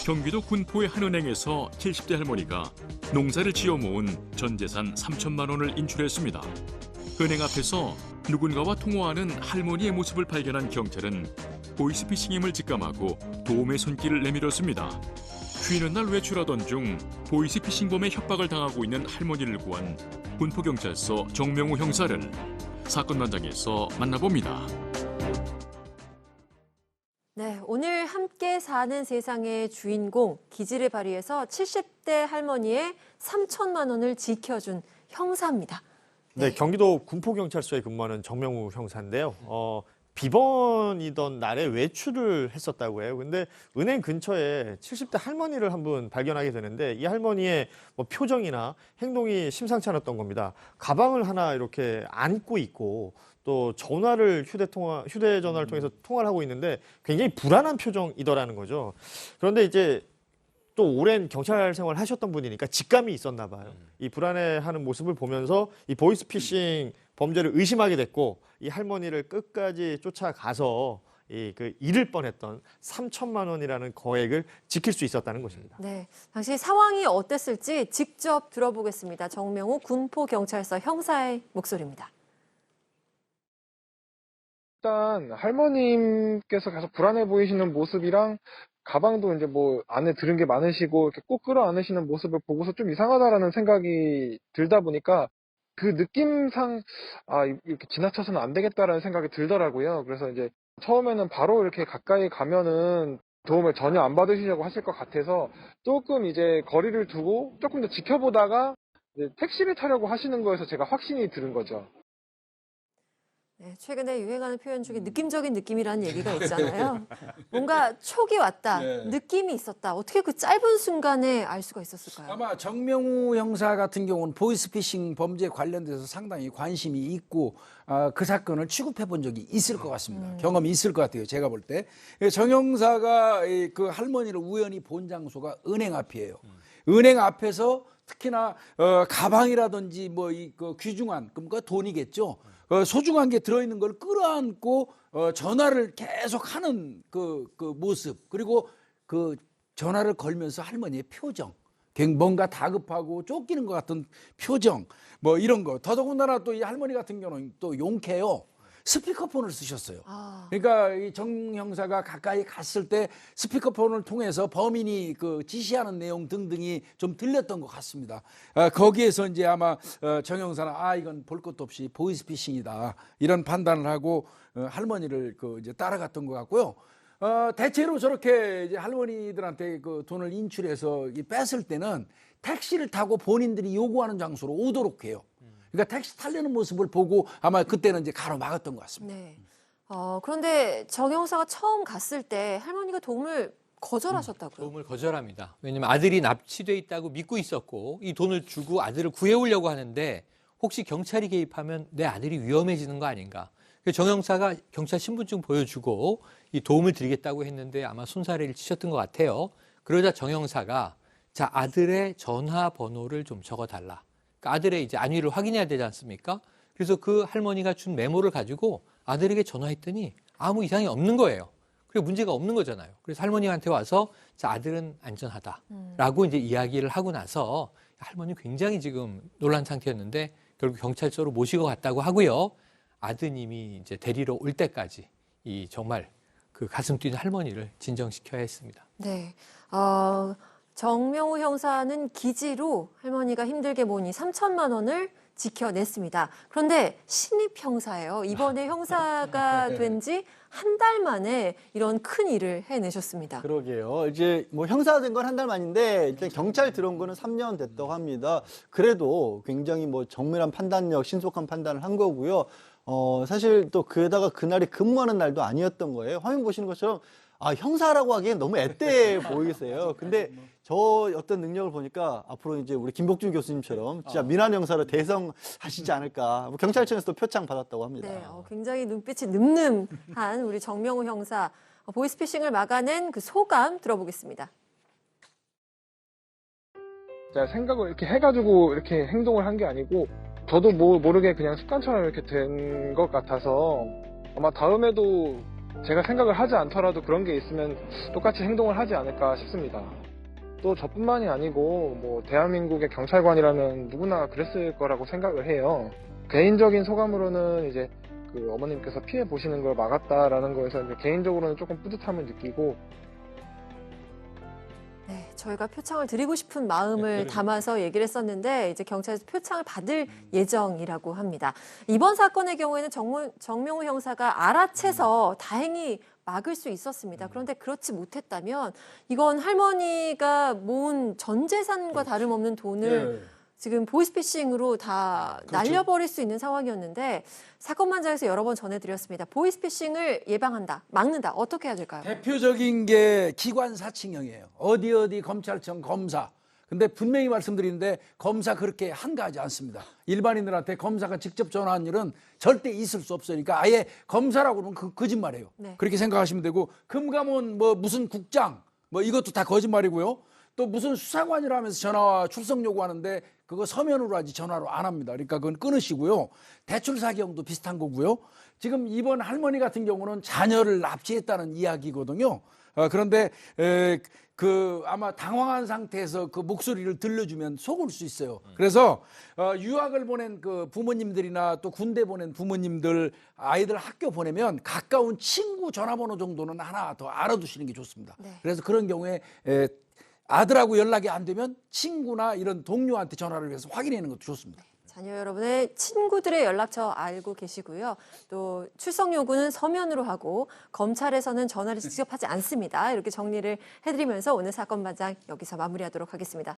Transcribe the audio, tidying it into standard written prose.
경기도 군포의 한 은행에서 70대 할머니가 농사를 지어 모은 전 재산 3천만 원을 인출했습니다. 은행 앞에서 누군가와 통화하는 할머니의 모습을 발견한 경찰은 보이스피싱임을 직감하고 도움의 손길을 내밀었습니다. 쉬는 날 외출하던 중 보이스피싱범의 협박을 당하고 있는 할머니를 구한 군포경찰서 정명우 형사를 사건 현장에서 만나봅니다. 네, 오늘 함께 사는 세상의 주인공 기지를 발휘해서 70대 할머니의 3천만 원을 지켜준 형사입니다. 네, 경기도 군포경찰서에 근무하는 정명우 형사인데요. 비번이던 날에 외출을 했었다고 해요. 근데 은행 근처에 70대 할머니를 한 분 발견하게 되는데 이 할머니의 표정이나 행동이 심상치 않았던 겁니다. 가방을 하나 이렇게 안고 있고 또 휴대전화를 통해서 통화를 하고 있는데 굉장히 불안한 표정이더라는 거죠. 그런데 이제 또 오랜 경찰 생활을 하셨던 분이니까 직감이 있었나 봐요. 이 불안해하는 모습을 보면서 이 보이스피싱 범죄를 의심하게 됐고 이 할머니를 끝까지 쫓아가서 잃을 뻔했던 3천만 원이라는 거액을 지킬 수 있었다는 것입니다. 네, 당시 상황이 어땠을지 직접 들어보겠습니다. 정명우 군포경찰서 형사의 목소리입니다. 일단 할머님께서 계속 불안해 보이시는 모습이랑 가방도 이제 안에 들은 게 많으시고 이렇게 꼭 끌어안으시는 모습을 보고서 좀 이상하다라는 생각이 들다 보니까 그 느낌상 이렇게 지나쳐서는 안 되겠다라는 생각이 들더라고요. 그래서 이제 처음에는 바로 이렇게 가까이 가면은 도움을 전혀 안 받으시려고 하실 것 같아서 조금 이제 거리를 두고 조금 더 지켜보다가 이제 택시를 타려고 하시는 거에서 제가 확신이 드는 거죠. 네, 최근에 유행하는 표현 중에 느낌적인 느낌이라는 얘기가 있잖아요. 뭔가 촉이 왔다, 네. 느낌이 있었다. 어떻게 그 짧은 순간에 알 수가 있었을까요? 아마 정명우 형사 같은 경우는 보이스피싱 범죄 관련돼서 상당히 관심이 있고 그 사건을 취급해 본 적이 있을 것 같습니다. 경험이 있을 것 같아요. 제가 볼 때. 정 형사가 그 할머니를 우연히 본 장소가 은행 앞이에요. 은행 앞에서 특히나 가방이라든지 그 귀중한 그러니까 돈이겠죠. 소중한 게 들어있는 걸 끌어안고 전화를 계속 하는 그 모습, 그리고 그 전화를 걸면서 할머니의 표정, 뭔가 다급하고 쫓기는 것 같은 표정, 이런 거. 더더군다나 또 이 할머니 같은 경우는 또 용케요. 스피커폰을 쓰셨어요. 그러니까 이 정 형사가 가까이 갔을 때 스피커폰을 통해서 범인이 그 지시하는 내용 등등이 좀 들렸던 것 같습니다. 거기에서 이제 아마 정 형사는 이건 볼 것도 없이 보이스피싱이다 이런 판단을 하고 할머니를 이제 따라갔던 것 같고요. 대체로 저렇게 이제 할머니들한테 그 돈을 인출해서 뺐을 때는 택시를 타고 본인들이 요구하는 장소로 오도록 해요. 그러니까 택시 타려는 모습을 보고 아마 그때는 이제 가로막았던 것 같습니다. 네. 그런데 정 형사가 처음 갔을 때 할머니가 도움을 거절하셨다고요? 도움을 거절합니다. 왜냐하면 아들이 납치돼 있다고 믿고 있었고 이 돈을 주고 아들을 구해오려고 하는데 혹시 경찰이 개입하면 내 아들이 위험해지는 거 아닌가. 그래서 정 형사가 경찰 신분증 보여주고 이 도움을 드리겠다고 했는데 아마 손사래를 치셨던 것 같아요. 그러자 정 형사가 자, 아들의 전화번호를 좀 적어달라. 아들의 이제 안위를 확인해야 되지 않습니까? 그래서 그 할머니가 준 메모를 가지고 아들에게 전화했더니 아무 이상이 없는 거예요. 그리고 문제가 없는 거잖아요. 그래서 할머니한테 와서 자, 아들은 안전하다라고 이제 이야기를 하고 나서 할머니 굉장히 지금 놀란 상태였는데 결국 경찰서로 모시고 갔다고 하고요. 아드님이 이제 데리러 올 때까지 이 정말 그 가슴 뛰는 할머니를 진정시켜야 했습니다. 네. 정명우 형사는 기지로 할머니가 힘들게 모은 이 3천만 원을 지켜냈습니다. 그런데 신입 형사예요. 이번에 형사가 된 지 한 달 만에 이런 큰 일을 해내셨습니다. 그러게요. 이제 형사가 된 건 한 달 만인데 일단 경찰 들어온 거는 3년 됐다고 합니다. 그래도 굉장히 정밀한 판단력, 신속한 판단을 한 거고요. 사실 또 게다가 그날이 근무하는 날도 아니었던 거예요. 화면 보시는 것처럼 형사라고 하기엔 너무 앳돼 보이세요. 근데 저 어떤 능력을 보니까 앞으로 이제 우리 김복준 교수님처럼 진짜 민한 형사로 대성하시지 않을까. 경찰청에서도 표창 받았다고 합니다. 네, 굉장히 눈빛이 늠름한 우리 정명우 형사. 보이스피싱을 막아낸 그 소감 들어보겠습니다. 제가 생각을 이렇게 해가지고 이렇게 행동을 한 게 아니고 저도 모르게 그냥 습관처럼 이렇게 된 것 같아서 아마 다음에도 제가 생각을 하지 않더라도 그런 게 있으면 똑같이 행동을 하지 않을까 싶습니다. 또 저뿐만이 아니고 뭐 대한민국의 경찰관이라면 누구나 그랬을 거라고 생각을 해요. 개인적인 소감으로는 이제 그 어머님께서 피해 보시는 걸 막았다라는 거에서 이제 개인적으로는 조금 뿌듯함을 느끼고 네, 저희가 표창을 드리고 싶은 마음을 담아서 얘기를 했었는데 이제 경찰에서 표창을 받을 예정이라고 합니다. 이번 사건의 경우에는 정명훈 형사가 알아채서 다행히 막을 수 있었습니다. 그런데 그렇지 못했다면 이건 할머니가 모은 전 재산과 다름없는 돈을 지금 보이스피싱으로 다 날려버릴 수 있는 상황이었는데 사건 만장에서 여러 번 전해드렸습니다. 보이스피싱을 예방한다, 막는다. 어떻게 해야 될까요? 대표적인 게 기관 사칭형이에요. 어디 검찰청 검사. 근데 분명히 말씀드리는데 검사 그렇게 한가하지 않습니다. 일반인들한테 검사가 직접 전화한 일은 절대 있을 수 없으니까 아예 검사라고는 거짓말이에요. 네. 그렇게 생각하시면 되고 금감원 뭐 무슨 국장 뭐 이것도 다 거짓말이고요. 또 무슨 수사관이라면서 전화와 출석 요구하는데 그거 서면으로 하지 전화로 안 합니다. 그러니까 그건 끊으시고요. 대출 사기형도 비슷한 거고요. 지금 이번 할머니 같은 경우는 자녀를 납치했다는 이야기거든요. 그런데 그 아마 당황한 상태에서 그 목소리를 들려주면 속을 수 있어요. 그래서 유학을 보낸 그 부모님들이나 또 군대 보낸 부모님들 아이들 학교 보내면 가까운 친구 전화번호 정도는 하나 더 알아두시는 게 좋습니다. 네. 그래서 그런 경우에 아들하고 연락이 안 되면 친구나 이런 동료한테 전화를 해서 확인하는 것도 좋습니다. 자녀 여러분의 친구들의 연락처 알고 계시고요. 또 출석 요구는 서면으로 하고 검찰에서는 전화를 직접 하지 않습니다. 이렇게 정리를 해드리면서 오늘 사건 마장 여기서 마무리하도록 하겠습니다.